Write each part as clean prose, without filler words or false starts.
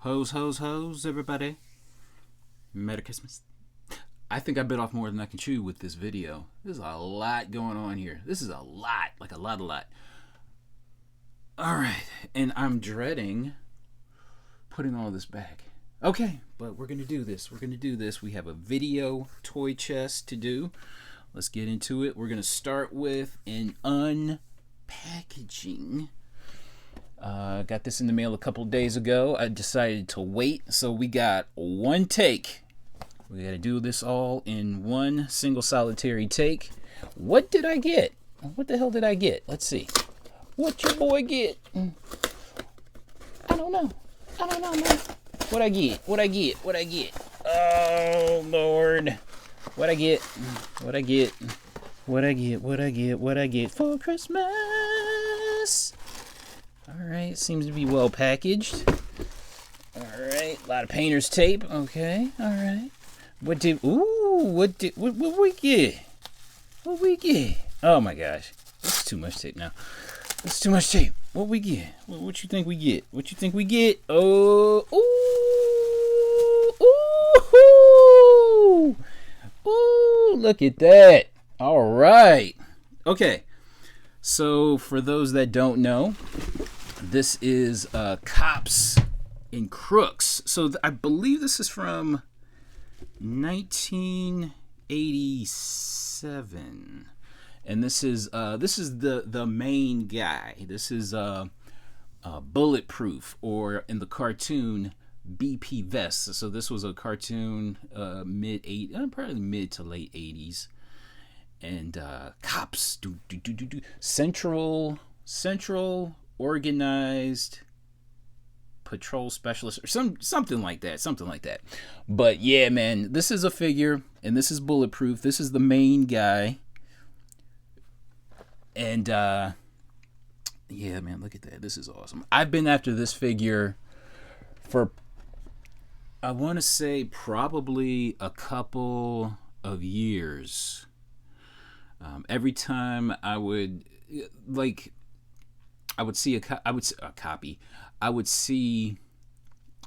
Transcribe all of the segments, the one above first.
Hose, everybody. Merry Christmas. I think I bit off more than I can chew with this video. There's a lot going on here. This is a lot. Like a lot. Alright, and I'm dreading putting all this back. Okay, but we're going to do this. We have a video toy chest to do. Let's get into it. We're going to start with an unpackaging. Got this in the mail a couple days ago. I decided to wait, so we got one take. We got to do this all in one single solitary take. What did I get? What the hell did I get? Let's see. What your boy get? I don't know, man. What I get? Oh, Lord. What I get for Christmas? Alright, seems to be well packaged. Alright, a lot of painter's tape. Okay, alright. What we get? What we get? Oh my gosh. That's too much tape now. That's too much tape. What we get? What you think we get? Oh, ooh, look at that. Alright. Okay. So, for those that don't know, this is Cops and Crooks. So, I believe this is from 1987. And this is the main guy. This is Bulletproof, or in the cartoon, BP Vest. So this was a cartoon probably mid to late 80s. And Cops, Central Organized Patrol Specialist, or something like that. But yeah, man, this is a figure, and this is Bulletproof. This is the main guy. And yeah, man, look at that. This is awesome. I've been after this figure for, I want to say, probably a couple of years. Every time I would see a copy. I would see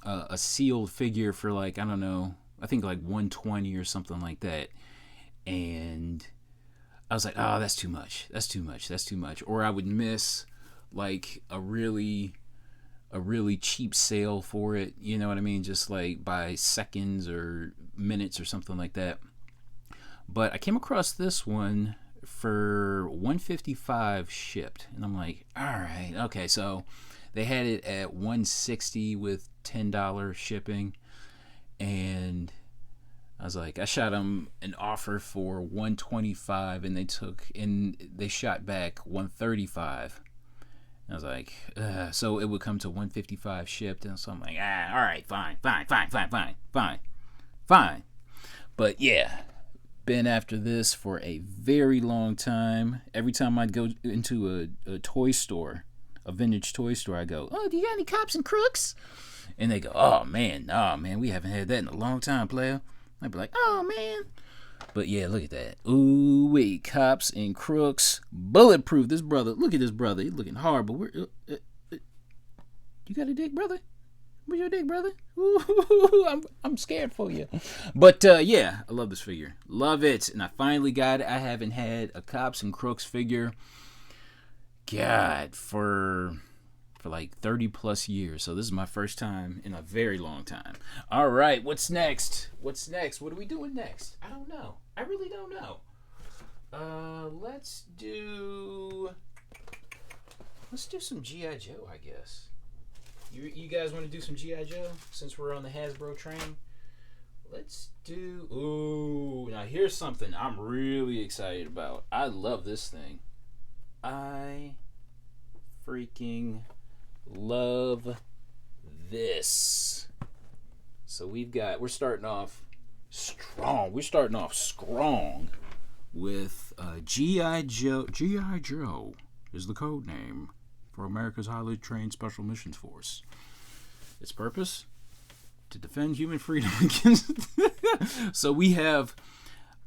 a sealed figure for, like, I don't know, I think like 120 or something like that, and I was like, oh, that's too much. Or I would miss like a really cheap sale for it. You know what I mean? Just like by seconds or minutes or something like that. But I came across this one for $155 shipped, and I'm like, all right, okay. So they had it at $160 with $10 shipping, and I was like, I shot them an offer for $125, and they shot back $135. I was like, so it would come to $155 shipped, and so I'm like, all right, fine. But yeah, been after this for a very long time. Every time I'd go into a toy store, a vintage toy store, I go, oh, do you got any Cops and Crooks? And they go, oh man, we haven't had that in a long time, player. I'd be like, oh man. But yeah, look at that. Ooh, wait, Cops and Crooks, Bulletproof. This brother, look at this brother. He's looking hard, but you got a dick, brother? Where's your dick, brother? Ooh, I'm scared for you. But yeah, I love this figure. Love it. And I finally got it. I haven't had a Cops and Crooks figure, God, for like 30 plus years. So this is my first time in a very long time. All right, what's next? What are we doing next? I don't know. I really don't know. Let's do some G.I. Joe, I guess. You guys want to do some G.I. Joe since we're on the Hasbro train? Let's do... Ooh, now here's something I'm really excited about. I love this thing. I freaking love this. So we're starting off strong. With G.I. Joe. G.I. Joe is the code name for America's highly trained Special Missions Force. Its purpose? To defend human freedom against... So we have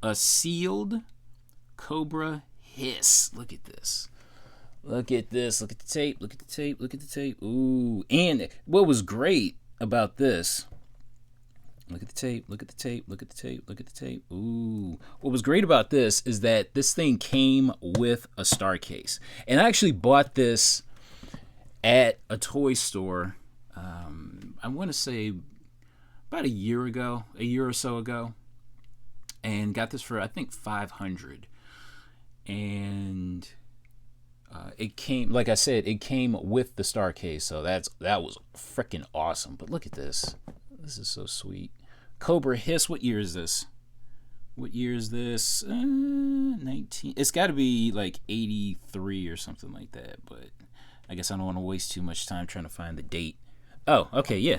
a sealed Cobra hiss. Look at this. Look at the tape. Ooh. And what was great about this, look at the tape, look at the tape, look at the tape, look at the tape. Ooh. What was great about this is that this thing came with a star case. And I actually bought this at a toy store, I want to say about a year or so ago. And got this for, I think, $500. And it came, like I said, it came with the star case. So that was freaking awesome. But look at this. This is so sweet. Cobra Hiss. What year is this? What year is this? 19. It's got to be like 83 or something like that. But I guess I don't want to waste too much time trying to find the date. Oh, okay, yeah.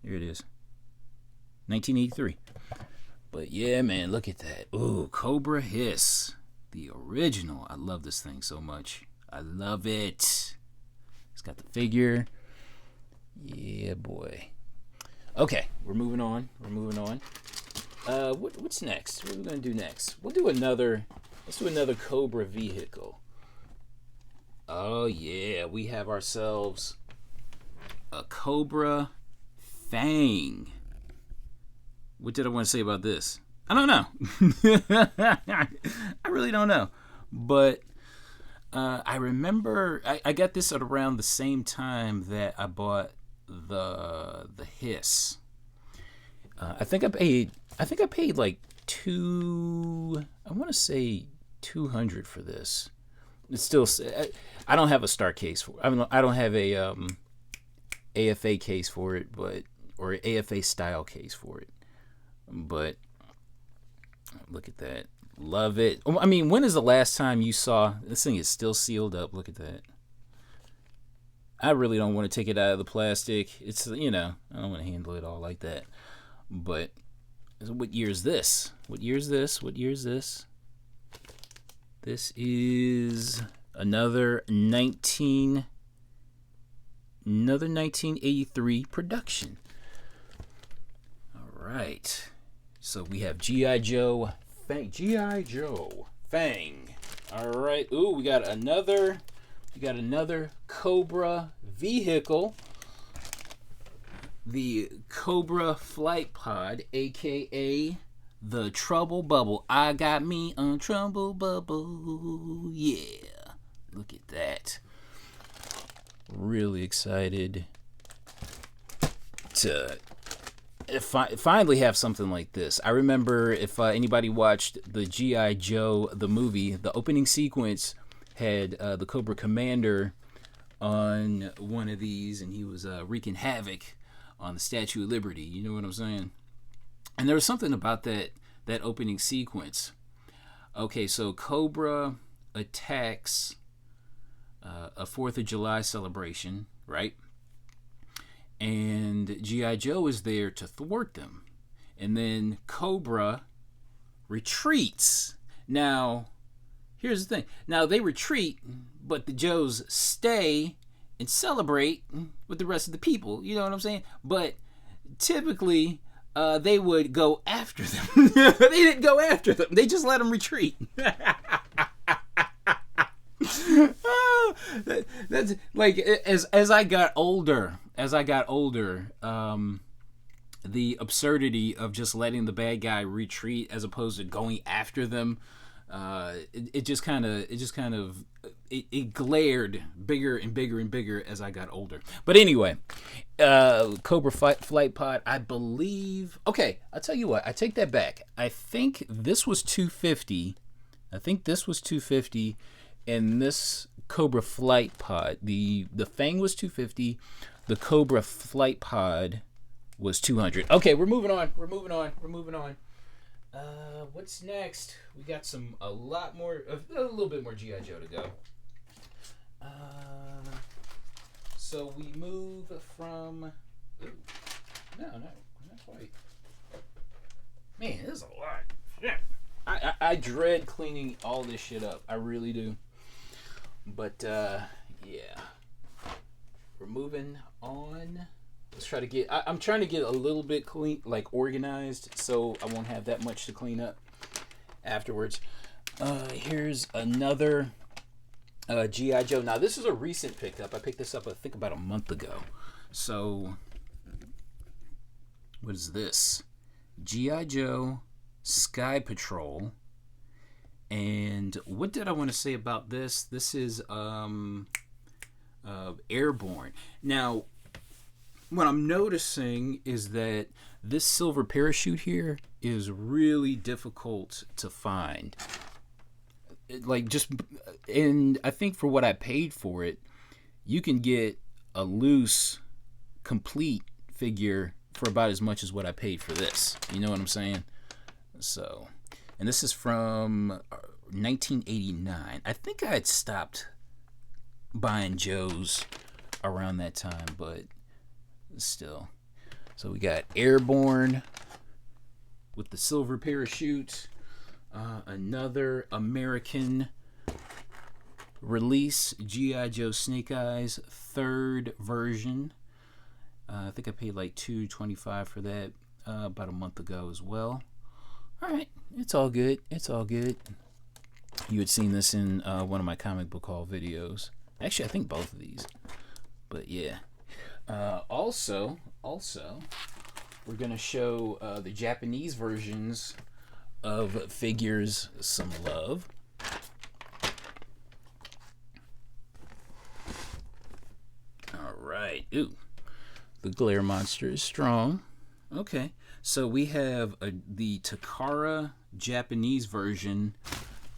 Here it is. 1983. But yeah, man, look at that. Ooh, Cobra Hiss. The original. I love this thing so much. I love it. It's got the figure. Yeah, boy. Okay, we're moving on. What's next? What are we gonna do next? Let's do another Cobra vehicle. Oh yeah, we have ourselves a Cobra Fang. What did I want to say about this? I don't know. I really don't know. But I remember I got this at around the same time that I bought the Hiss. I think I paid like I want to say $200 for this. It's still, I don't have a star case for it. I don't have a AFA case for it, or AFA style case for it. But look at that. Love it. I mean, when is the last time you saw this thing is still sealed up? Look at that. I really don't want to take it out of the plastic. It's, I don't want to handle it all like that. But what year is this? What year is this? This is another 1983 production. All right. So we have G.I. Joe Fang. All right. Ooh, we got another Cobra vehicle. The Cobra Flight Pod, aka the Trouble Bubble. I got me a Trouble Bubble. Yeah. Look at that. Really excited to finally have something like this. I remember, if anybody watched the G.I. Joe, the movie, the opening sequence had the Cobra Commander on one of these, and he was wreaking havoc on the Statue of Liberty. You know what I'm saying? And there was something about that opening sequence. Okay, so Cobra attacks a 4th of July celebration, right? And G.I. Joe is there to thwart them. And then Cobra retreats. Now, here's the thing. Now, they retreat, but the Joes stay and celebrate with the rest of the people. You know what I'm saying? But typically, they would go after them. They didn't go after them. They just let them retreat. That's like, as I got older, the absurdity of just letting the bad guy retreat as opposed to going after them, it glared bigger and bigger and bigger as I got older. But anyway, Cobra Flight Pod, I believe. Okay, I'll tell you what. I take that back. I think this was $250. And this Cobra Flight Pod, the Fang was $250. The Cobra Flight Pod was $200. Okay, we're moving on. What's next? We got a little bit more G.I. Joe to go. So we move from. No, not quite. Man, this is a lot. Yeah. I dread cleaning all this shit up. I really do. But yeah, we're moving on. Let's try to get. I'm trying to get a little bit clean, like organized, so I won't have that much to clean up afterwards. Here's another G.I. Joe. Now this is a recent pickup. I picked this up, I think, about a month ago. So What is this? G.I. Joe Sky Patrol. And what did I want to say about this? This is Airborne. Now, what I'm noticing is that this silver parachute here is really difficult to find. And I think for what I paid for it, you can get a loose, complete figure for about as much as what I paid for this. You know what I'm saying? So, and this is from 1989. I think I had stopped buying Joes around that time, but still. So we got Airborne with the silver parachute. Another American release, G.I. Joe Snake Eyes, 3rd version. I think I paid like $2.25 for that about a month ago as well. All right, it's all good. It's all good. You had seen this in one of my comic book haul videos. Actually, I think both of these. But yeah. Also, we're gonna show the Japanese versions of figures some love. All right. Ooh, the glare monster is strong. Okay, so we have the Takara Japanese version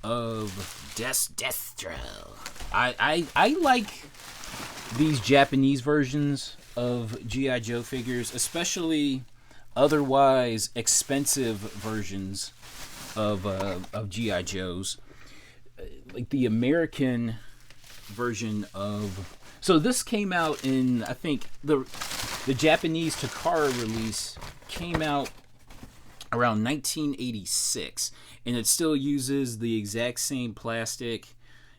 of Destro. I like these Japanese versions of G.I. Joe figures, especially otherwise expensive versions of G.I. Joes. Like the American version of... So this came out in, I think, the Japanese Takara release came out around 1986, and it still uses the exact same plastic,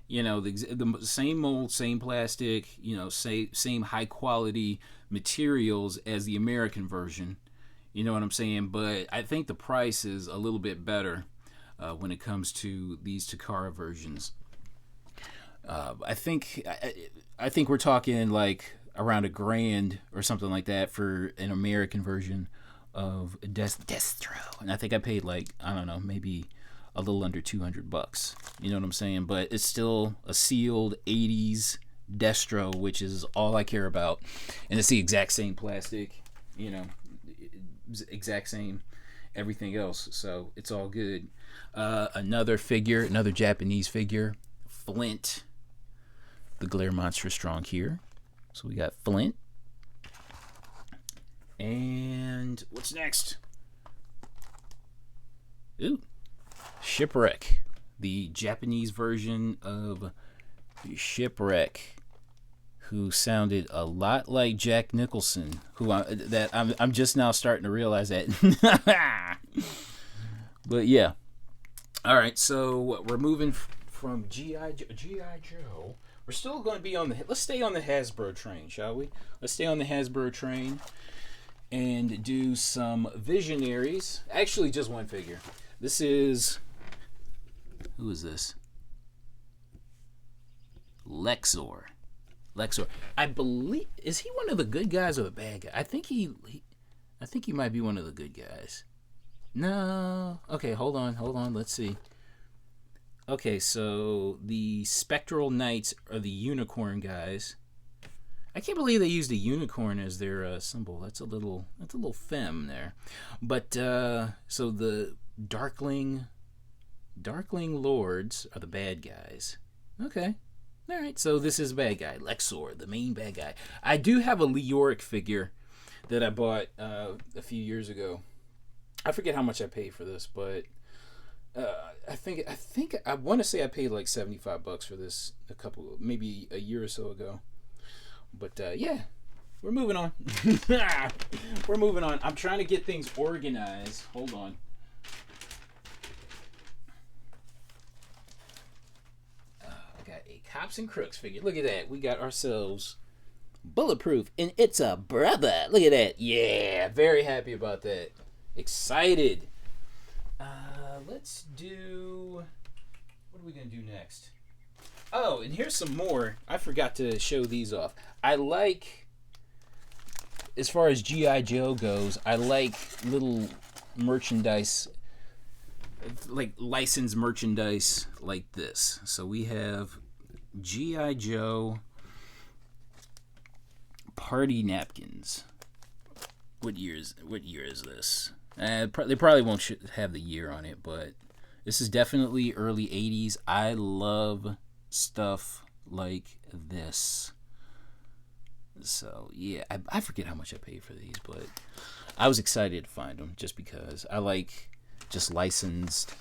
you know, the same mold, same plastic, you know, same high quality materials as the American version. You know what I'm saying? But I think the price is a little bit better when it comes to these Takara versions. I think we're talking like around $1,000 or something like that for an American version of Destro, and I think I paid like, I don't know, maybe a little under $200. You know what I'm saying? But it's still a sealed 80s Destro, which is all I care about, and it's the exact same plastic, you know, exact same everything else, so it's all good. Another Japanese figure, Flint. The glare monster is strong here, so we got Flint. And what's next? Ooh, Shipwreck, the Japanese version of Shipwreck, who sounded a lot like Jack Nicholson, I'm just now starting to realize that. But yeah. All right, so we're moving from G.I. Joe. We're still going to be let's stay on the Hasbro train, shall we? Let's stay on the Hasbro train and do some Visionaries. Actually, just one figure. This is... Who is this? Lexor. I believe... Is he one of the good guys or the bad guy? I think he might be one of the good guys. No. Okay, hold on. Let's see. Okay, so the Spectral Knights are the unicorn guys. I can't believe they used a unicorn as their symbol. That's a little femme there. But so the Darkling Lords are the bad guys. Okay. All right, so this is a bad guy, Lexor, the main bad guy. I do have a Leoric figure that I bought a few years ago. I forget how much I paid for this, but I think I want to say I paid like $75 for this maybe a year or so ago. But yeah, we're moving on. We're moving on. I'm trying to get things organized. Hold on. I got a Cops and Crooks figure. Look at that. We got ourselves Bulletproof, and it's a brother. Look at that. Yeah, very happy about that. Excited. Let's do... What are we going to do next? Oh, and here's some more. I forgot to show these off. I like as far as G.I. Joe goes, I like little merchandise, like licensed merchandise like this. So we have G.I. Joe party napkins. What year is this? They probably won't have the year on it, but this is definitely early 80s. I love stuff like this. So yeah, I forget how much I paid for these, but I was excited to find them just because I like just licensed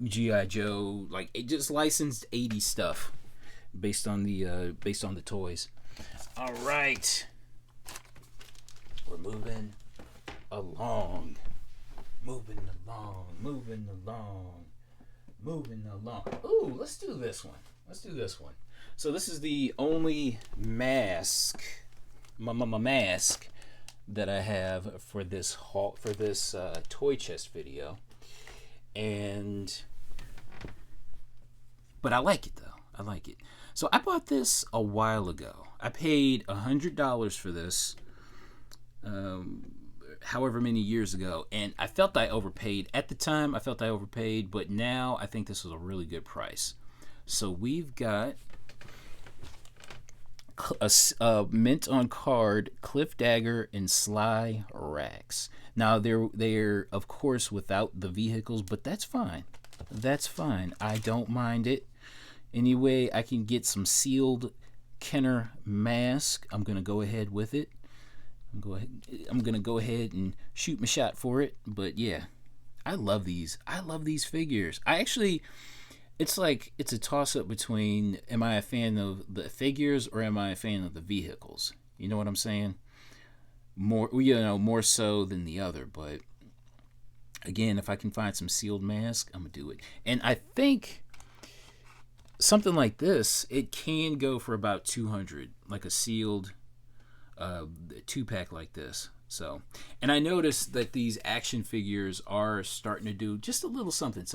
GI Joe, like just licensed 80s stuff based on the toys. All right, we're moving along. Ooh, let's do this one. So this is the only mask, mask that I have for this toy chest video, but I like it though. I like it. So I bought this a while ago. I paid $100 for this. However many years ago, and I felt I overpaid at the time. But now I think this was a really good price. So we've got a mint on card Cliff Dagger and Sly Rax. Now they're of course without the vehicles, but that's fine. I don't mind it. Anyway, I can get some sealed Kenner mask. I'm gonna go ahead with it. I'm gonna go ahead and shoot my shot for it. But yeah, I love these figures. It's a toss up between am I a fan of the figures or am I a fan of the vehicles? You know what I'm saying? More so than the other. But again, if I can find some sealed mask, I'm gonna do it. And I think something like this, it can go for about $200, like a sealed 2-pack like this. So, and I noticed that these action figures are starting to do just a little something.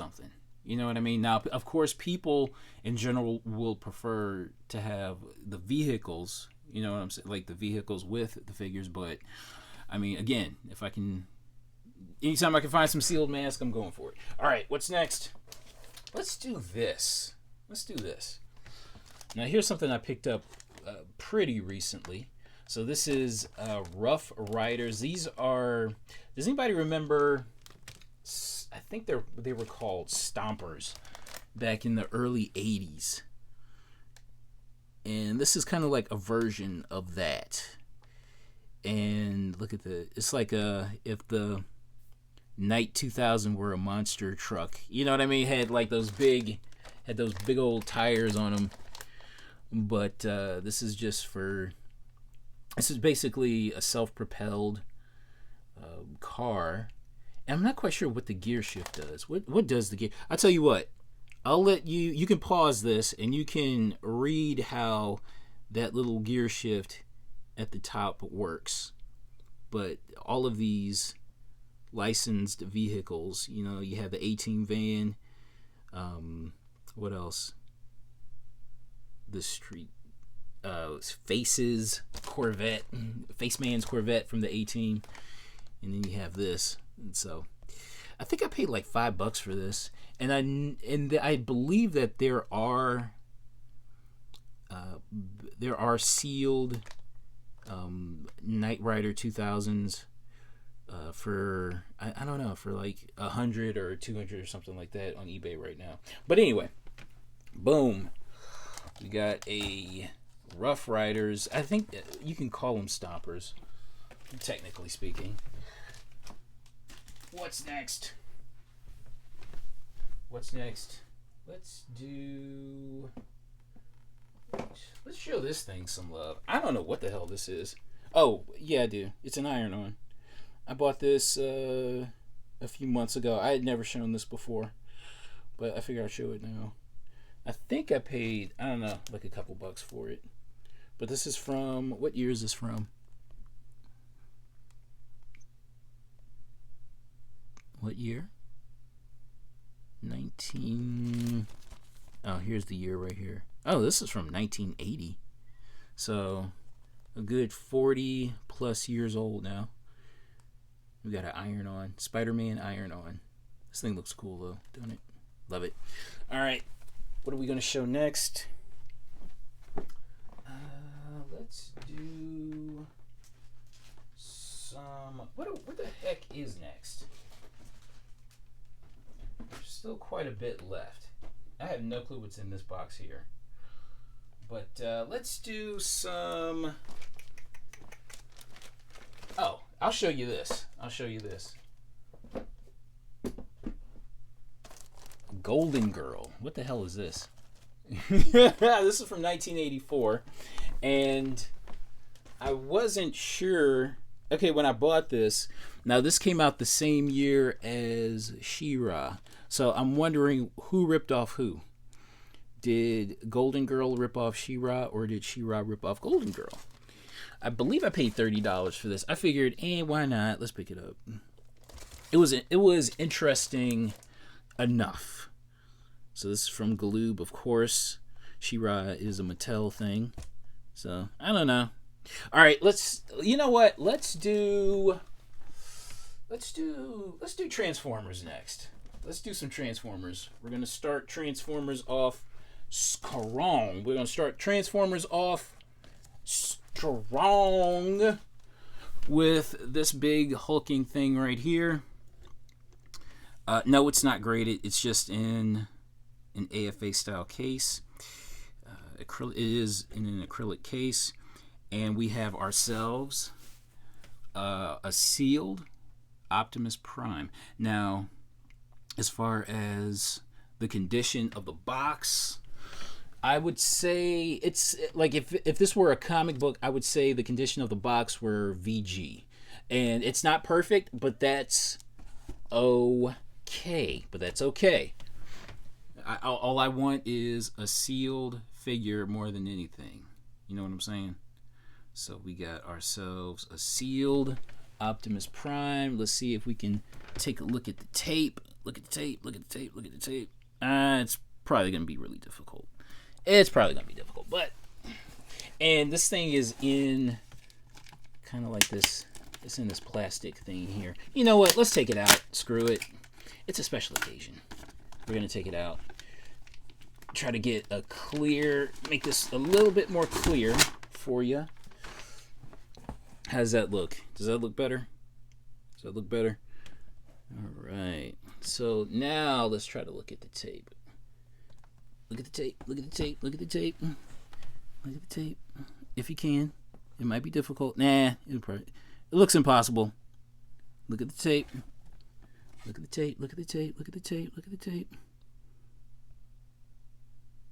You know what I mean? Now, of course, people in general will prefer to have the vehicles, you know what I'm saying, like the vehicles with the figures. But I mean, again, anytime I can find some sealed mask, I'm going for it. All right, what's next? Let's do this. Now, here's something I picked up pretty recently. So this is Rough Riders. These are. Does anybody remember? I think they were called Stompers back in the early 80s. And this is kind of like a version of that. And look at it's like if the Knight 2000 were a monster truck. You know what I mean? Had those big old tires on them. But this is basically a self-propelled car. And I'm not quite sure what the gear shift does. What does the gear? I'll tell you what. I'll let you can pause this and you can read how that little gear shift at the top works. But all of these licensed vehicles, you have the A-Team van. What else? The street Faces Corvette, Faceman's Corvette from the A-Team, and then you have this. And so, I think I paid like $5 for this, and I believe that there are sealed Knight Rider 2000s for I don't know, for like $100 or $200 or something like that on eBay right now. But anyway, boom, we got a Rough Riders. I think you can call them Stompers, technically speaking. What's next? Let's show this thing some love. I don't know what the hell this is. Oh, yeah, I do. It's an iron-on. I bought this a few months ago. I had never shown this before, but I figure I'll show it now. I think I paid, I don't know, like a couple bucks for it. But this is from, what year is this from? What year? Oh, here's the year right here. Oh, this is from 1980. So, a good 40 plus years old now. We got an iron on. Spider-Man iron on. This thing looks cool though, don't it? Love it. All right, what are we going to show next? Let's do some... What the heck is next? There's still quite a bit left. I have no clue what's in this box here. But let's do some... Oh, I'll show you this. Golden Girl. What the hell is this? This is from 1984. And I wasn't sure... Okay, when I bought this... Now, this came out the same year as She-Ra. So I'm wondering who ripped off who. Did Golden Girl rip off She-Ra, or did She-Ra rip off Golden Girl? I believe I paid $30 for this. I figured, why not? Let's pick it up. It was interesting enough. So this is from Galoob, of course. She-Ra is a Mattel thing. So, I don't know. All right, you know what? Let's do Transformers next. Let's do some Transformers. We're going to start Transformers off strong. We're going to start Transformers off strong with this big hulking thing right here. No, it's not graded. It's just in an AFA style case. It is in an acrylic case. And we have ourselves a sealed Optimus Prime. Now, as far as the condition of the box, I would say it's like if this were a comic book, I would say the condition of the box were VG. And it's not perfect, but that's okay. All I want is a sealed figure more than anything. You know what I'm saying? So we got ourselves a sealed Optimus Prime. Let's see if we can take a look at the tape. Look at the tape. It's probably going to be really difficult. But, and this thing is in kind of like this. It's in this plastic thing here. You know what? Let's take it out. Screw it. It's a special occasion. We're going to take it out. Try to get make this a little bit more clear for you. How does that look? Does that look better? All right. So now let's try to look at the tape. Look at the tape. If you can. It might be difficult. Nah, it looks impossible. Look at the tape.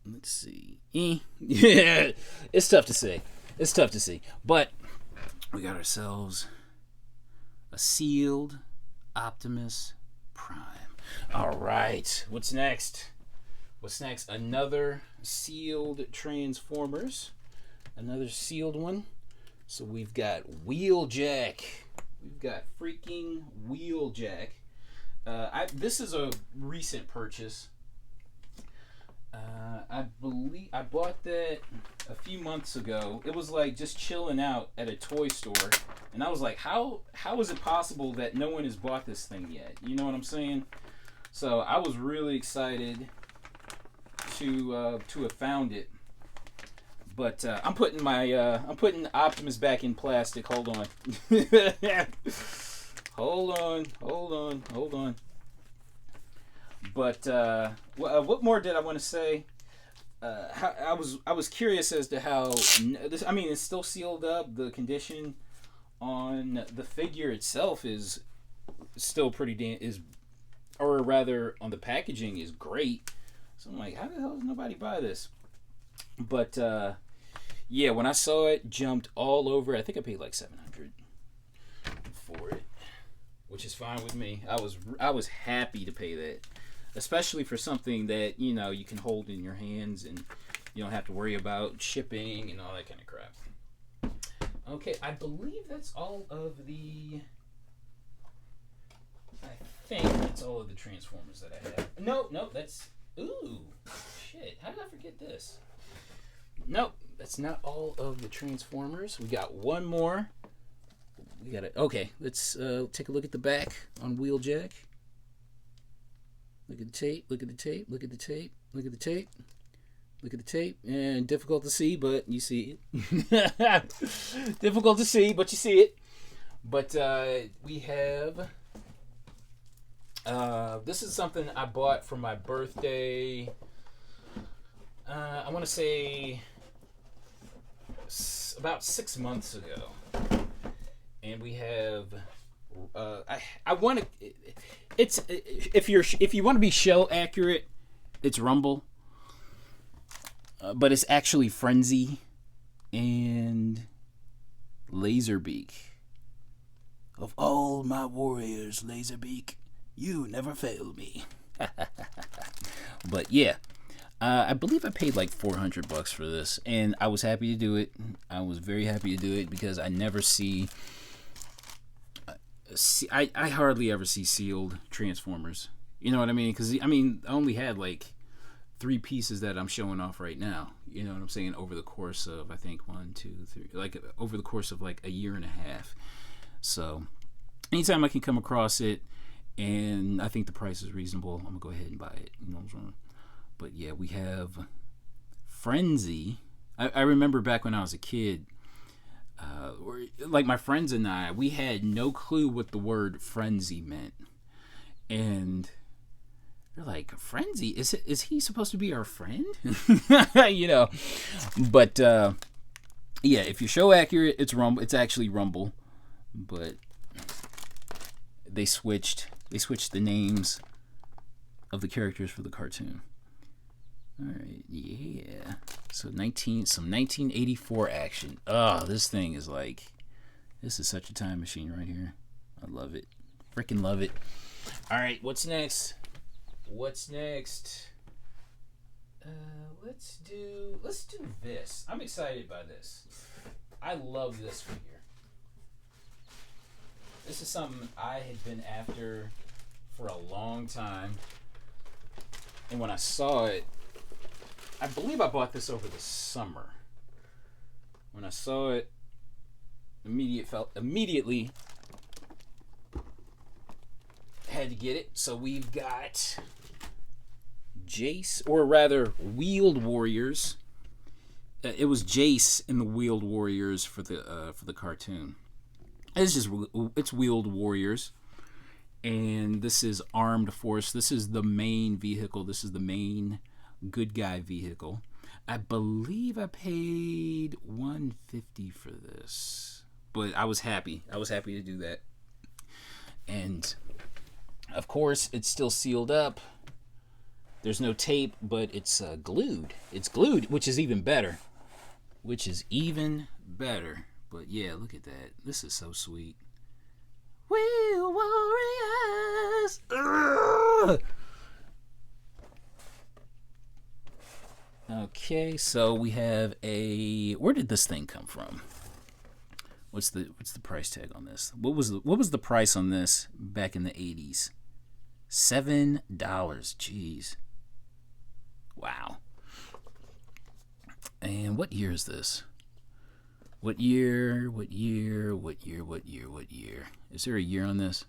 Let's see. Yeah, it's tough to say. But we got ourselves a sealed Optimus Prime. All right. What's next? Another sealed Transformers. Another sealed one. So we've got Wheeljack. We've got freaking Wheeljack. This is a recent purchase. I believe I bought that a few months ago. It was like just chilling out at a toy store, and I was like, how is it possible that no one has bought this thing yet? You know what I'm saying? So I was really excited to have found it. But I'm putting Optimus back in plastic. Hold on. Hold on. But what more did I want to say? I was curious as to how this. I mean, it's still sealed up. The condition on the figure itself is still pretty or rather, on the packaging is great. So I'm like, how the hell does nobody buy this? But yeah, when I saw it, jumped all over. I think I paid like $700 for it, which is fine with me. I was happy to pay that. Especially for something that, you know, you can hold in your hands and you don't have to worry about shipping and all that kind of crap. Okay, I believe that's all of the... I think that's all of the Transformers that I have. No, that's... Ooh, shit. How did I forget this? Nope, that's not all of the Transformers. We got one more. We got it. Okay, let's take a look at the back on Wheeljack. Look at the tape. Look at the tape. Look at the tape. Look at the tape. Look at the tape. And difficult to see, but you see it. Difficult to see, but you see it. But we have. This is something I bought for my birthday. I want to say about 6 months ago. And we have, I want to. It's if you want to be show accurate, it's Rumble, but it's actually Frenzy and Laserbeak. Of all my warriors, Laserbeak, you never fail me. But yeah, I believe I paid like $400 for this, and I was happy to do it. I was very happy to do it because I never see. I hardly ever see sealed Transformers. You know what I mean? Because, I only had like 3 pieces that I'm showing off right now. You know what I'm saying? Over the course of, I think, 1, 2, 3, like over the course of like a year and a half. So, anytime I can come across it, and I think the price is reasonable, I'm going to go ahead and buy it. You know what I'm saying? But yeah, we have Frenzy. I remember back when I was a kid, like my friends and I, we had no clue what the word frenzy meant, and they're like, "Frenzy? Is he supposed to be our friend?" You know. But yeah, if you're show accurate, it's Rumble. It's actually Rumble, but they switched the names of the characters for the cartoon. All right, yeah. So some 1984 action. Oh, this thing is like, this is such a time machine right here. I love it. Freaking love it. All right, what's next? Let's do this. I'm excited by this. I love this figure. This is something I had been after for a long time. And when I saw it, I believe I bought this over the summer. When I saw it, immediately had to get it. So we've got Jace, or rather Wheeled Warriors. It was Jace in the Wheeled Warriors for the cartoon. It's Wheeled Warriors, and this is Armed Force. This is the main vehicle. This is the main good guy vehicle. I believe I paid $150 for this, but I was happy. I was happy to do that. And of course, it's still sealed up. There's no tape, but it's glued. It's glued, which is even better. But yeah, look at that. This is so sweet. Wheel Warriors. Ugh! Okay, so we have a. Where did this thing come from? What's the price tag on this? What was the price on this back in the 80s? $7. Jeez. Wow. And what year is this? What year? Is there a year on this?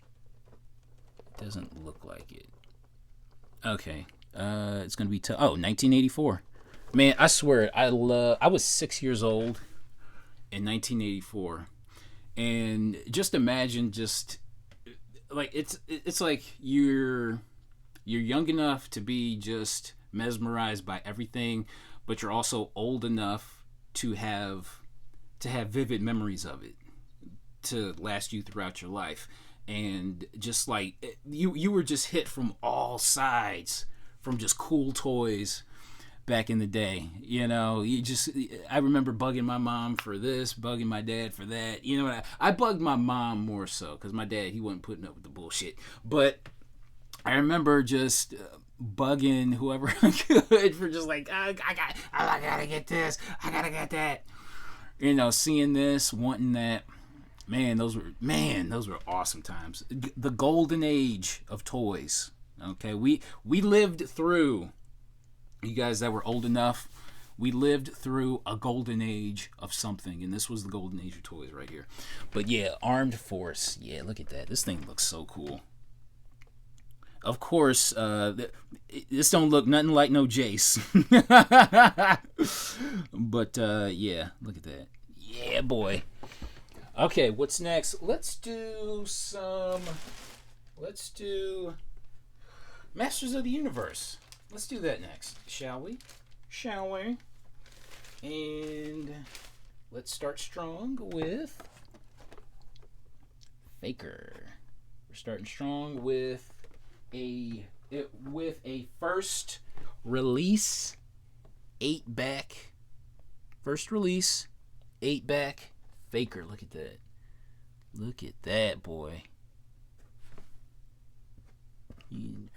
It doesn't look like it. Okay. It's going to be 1984. Man, I swear, I was 6 years old in 1984, and just imagine, like it's like you're young enough to be just mesmerized by everything, but you're also old enough to have vivid memories of it to last you throughout your life, and just like you were just hit from all sides from just cool toys. Back in the day, you know, I remember bugging my mom for this, bugging my dad for that. You know, I bugged my mom more so because my dad, he wasn't putting up with the bullshit. But I remember just bugging whoever I could for just like, I gotta get this, I gotta get that. You know, seeing this, wanting that. Man, those were awesome times. The golden age of toys. Okay, we lived through. You guys that were old enough, We lived through a golden age of something, and this was the golden age of toys right here. But yeah, Armed Force. Yeah, look at that. This thing looks so cool. Of course, this don't look nothing like no Jace. But yeah, look at that. Yeah, boy. Okay, what's next? Let's do Masters of the Universe. Let's do that next, shall we? Shall we? And let's start strong with Faker. We're starting strong with a first release 8-back. First release 8-back Faker. Look at that. Look at that, boy.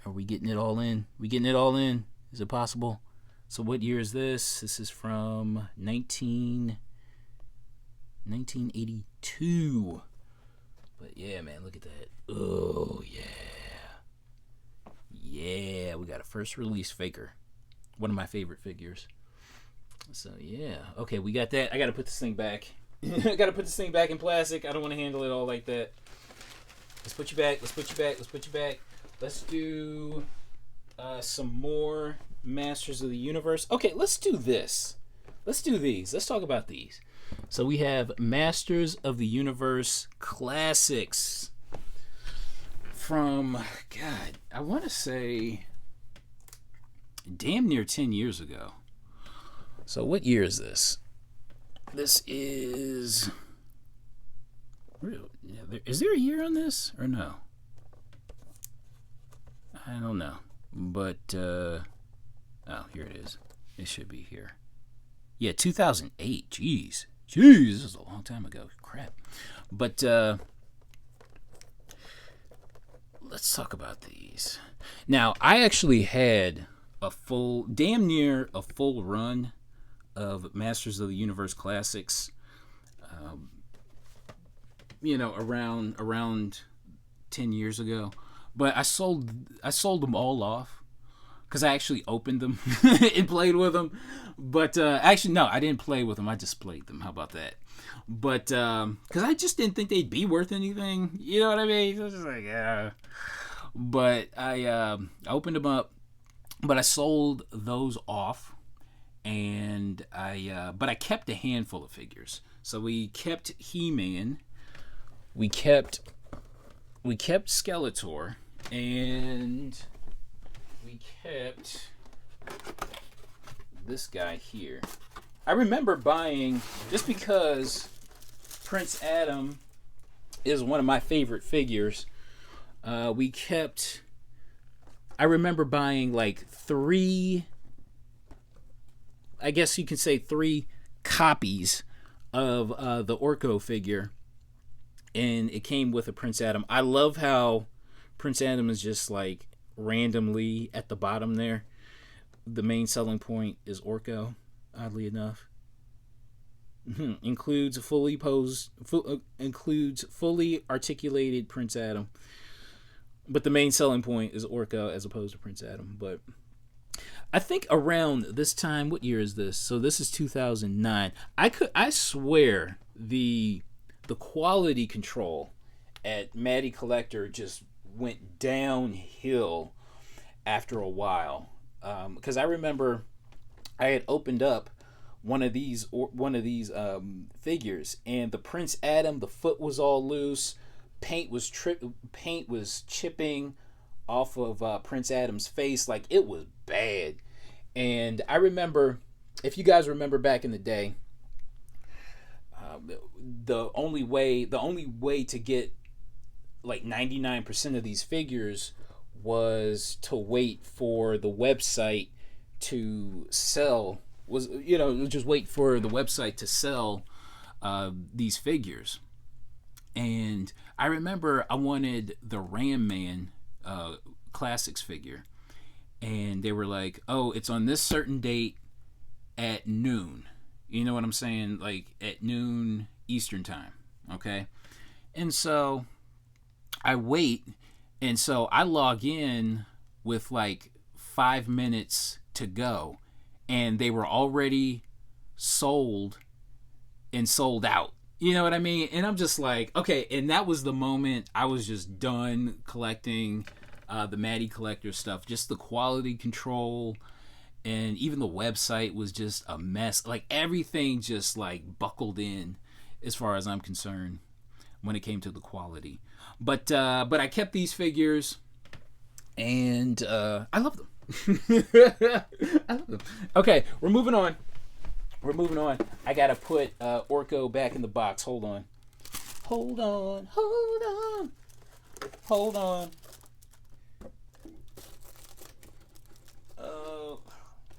Are we getting it all in? We getting it all in? Is it possible? So what year is this? This is from 1982. But yeah, man, look at that. Oh, yeah. Yeah, we got a first release Faker. One of my favorite figures. So yeah. Okay, we got that. I got to put this thing back. I got to put this thing back in plastic. I don't want to handle it all like that. Let's put you back. Let's put you back. Let's put you back. Let's do some more Masters of the Universe. Okay, let's do this. Let's do these. Let's talk about these. So we have Masters of the Universe Classics from, God, I want to say damn near 10 years ago. So what year is this? This is... Is there a year on this or no? I don't know. But, oh, here it is. It should be here. Yeah, 2008. Jeez, this is a long time ago. Crap. But, let's talk about these. Now, I actually had damn near a full run of Masters of the Universe Classics. Around 10 years ago. But I sold them all off because I actually opened them and played with them. But actually, no, I didn't play with them. I just played them. How about that? But because I just didn't think they'd be worth anything. You know what I mean? It was just like, yeah. But I opened them up, but I sold those off, and but I kept a handful of figures. So we kept He-Man, we kept Skeletor, and we kept this guy here. I remember buying, just because Prince Adam is one of my favorite figures, I remember buying like three copies of the Orko figure, and it came with a Prince Adam. I love how Prince Adam is just like randomly at the bottom there. The main selling point is Orko, oddly enough. Includes fully articulated Prince Adam. But the main selling point is Orko as opposed to Prince Adam. But I think around this time, what year is this? So this is 2009. I swear the quality control at Matty Collector just went downhill after a while. Because I remember I had opened up one of these figures, and the Prince Adam, the foot was all loose, paint was chipping off of Prince Adam's face, like it was bad. And I remember, if you guys remember back in the day, the only way to get like 99% of these figures was to wait for the website to sell. Just wait for the website to sell these figures. And I remember I wanted the Ram Man Classics figure, and they were like, "Oh, it's on this certain date at noon." You know what I'm saying? Like at noon Eastern time. Okay, and so I wait, and so I log in with like 5 minutes to go, and they were already sold and sold out. You know what I mean? And I'm just like, okay. And that was the moment I was just done collecting the Matty Collector stuff. Just the quality control, and even the website was just a mess. Like everything just like buckled in, as far as I'm concerned, when it came to the quality. But I kept these figures, and I love them. I love them. Okay, we're moving on. I gotta put Orko back in the box. Hold on.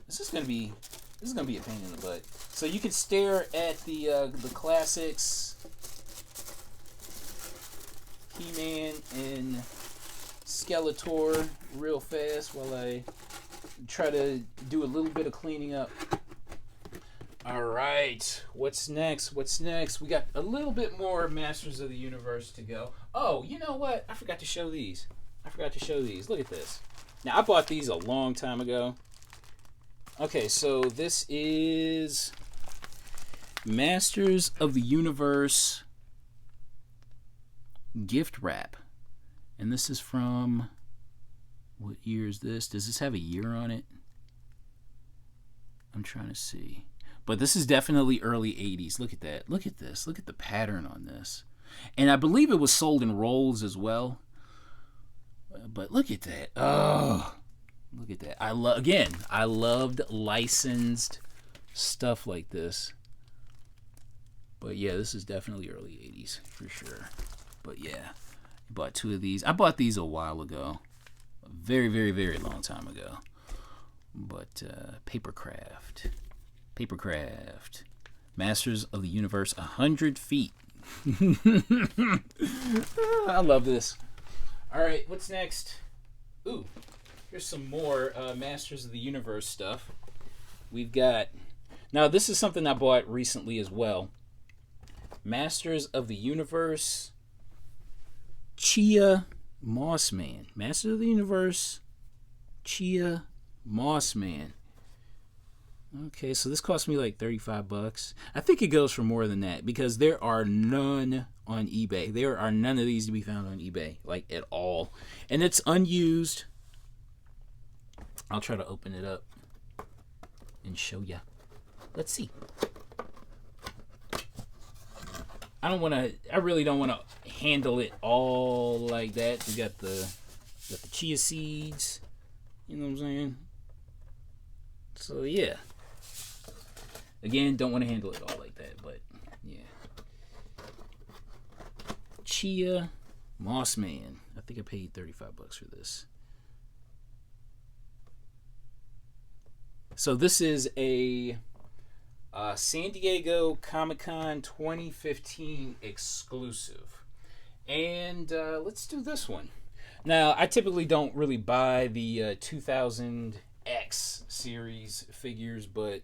This is gonna be a pain in the butt. So you can stare at the classics, He-Man and Skeletor, real fast while I try to do a little bit of cleaning up. All right, what's next? We got a little bit more Masters of the Universe to go. Oh, you know what? I forgot to show these. Look at this. Now, I bought these a long time ago. Okay, so this is Masters of the Universe gift wrap. And this is from, what year is this? Does this have a year on it? I'm trying to see. But this is definitely early 80s. Look at that. Look at this. Look at the pattern on this. And I believe it was sold in rolls as well. But look at that. Oh, look at that. I loved licensed stuff like this. But yeah, this is definitely early 80s for sure. But yeah, I bought two of these. I bought these a while ago. A very, very, very long time ago. But Papercraft. Masters of the Universe 100 feet. I love this. All right, what's next? Ooh, here's some more Masters of the Universe stuff. We've got... Now, this is something I bought recently as well. Masters of the Universe Chia Mossman. Masters of the Universe Chia Mossman. Okay, so this cost me like $35. I think it goes for more than that because there are none on eBay. There are none of these to be found on eBay, like at all. And it's unused. I'll try to open it up and show ya. Let's see. I really don't want to handle it all like that. We got the chia seeds. You know what I'm saying? So yeah. Again, don't want to handle it all like that, but yeah. Chia Mossman. I think I paid $35 for this. So this is a San Diego Comic-Con 2015 exclusive. And let's do this one. Now, I typically don't really buy the 2000X series figures, but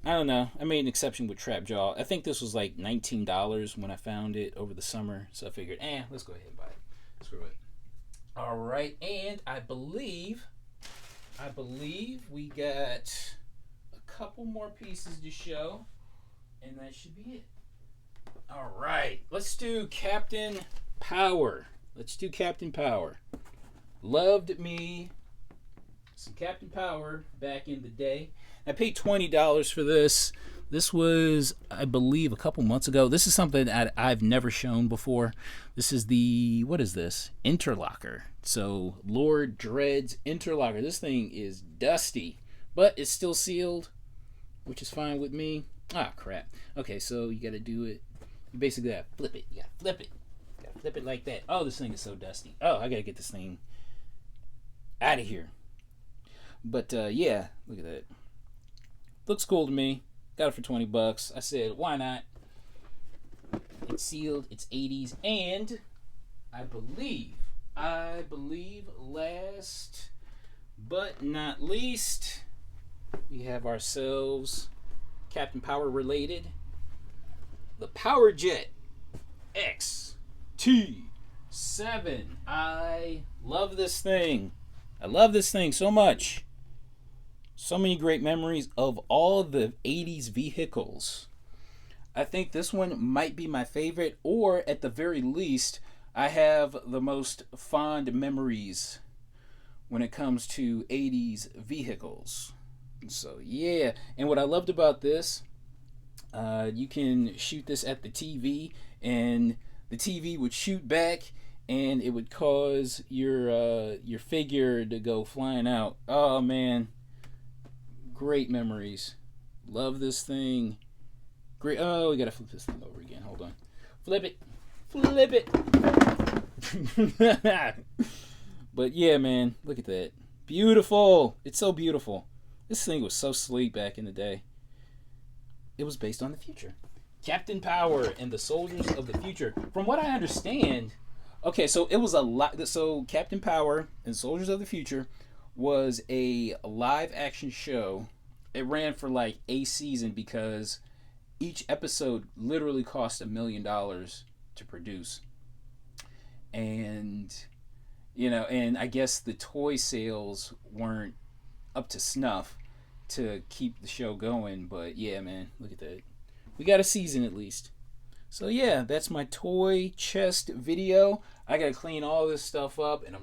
I don't know. I made an exception with Trapjaw. I think this was like $19 when I found it over the summer. So I figured, let's go ahead and buy it. Screw it. All right. And I believe we got a couple more pieces to show. And that should be it. All right. Let's do Captain Power. Loved me some Captain Power back in the day. I paid $20 for this. This was, I believe, a couple months ago. This is something that I've never shown before. This is what is this? Interlocker. So, Lord Dread's Interlocker. This thing is dusty, but it's still sealed, which is fine with me. Ah, crap. Okay, so you got to do it. You basically got to flip it. You got to flip it. You got to flip it like that. Oh, this thing is so dusty. Oh, I got to get this thing out of here. But, yeah, look at that. Looks cool to me. Got it for $20. I said, why not? It's sealed. It's 80s. And I believe, last but not least, we have ourselves Captain Power related. The Power Jet XT7. I love this thing. I love this thing so much. So many great memories of all the 80s vehicles. I think this one might be my favorite, or at the very least, I have the most fond memories when it comes to 80s vehicles. So, yeah. And what I loved about this, you can shoot this at the TV, and the TV would shoot back, and it would cause your figure to go flying out. Oh man, great memories. Love this thing. Great. Oh, we gotta flip this thing over again. Hold on. Flip it. Flip it. But yeah, man, look at that. Beautiful. It's so beautiful. This thing was so sleek back in the day. It was based on the future. Captain Power and the Soldiers of the Future. From what I understand, okay, so it was a lot. So Captain Power and Soldiers of the Future was a live action show. It ran for like a season because each episode literally cost $1 million to produce. And and I guess the toy sales weren't up to snuff to keep the show going. But yeah, man, look at that. We got a season at least. So yeah, that's my toy chest video. I gotta clean all this stuff up, and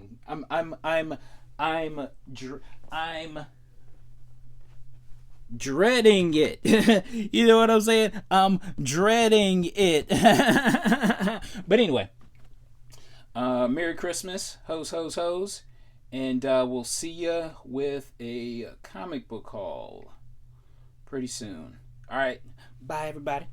I'm dreading it. You know what I'm saying? I'm dreading it. But anyway, Merry Christmas, hoes, and we'll see ya with a comic book haul pretty soon. All right, bye everybody.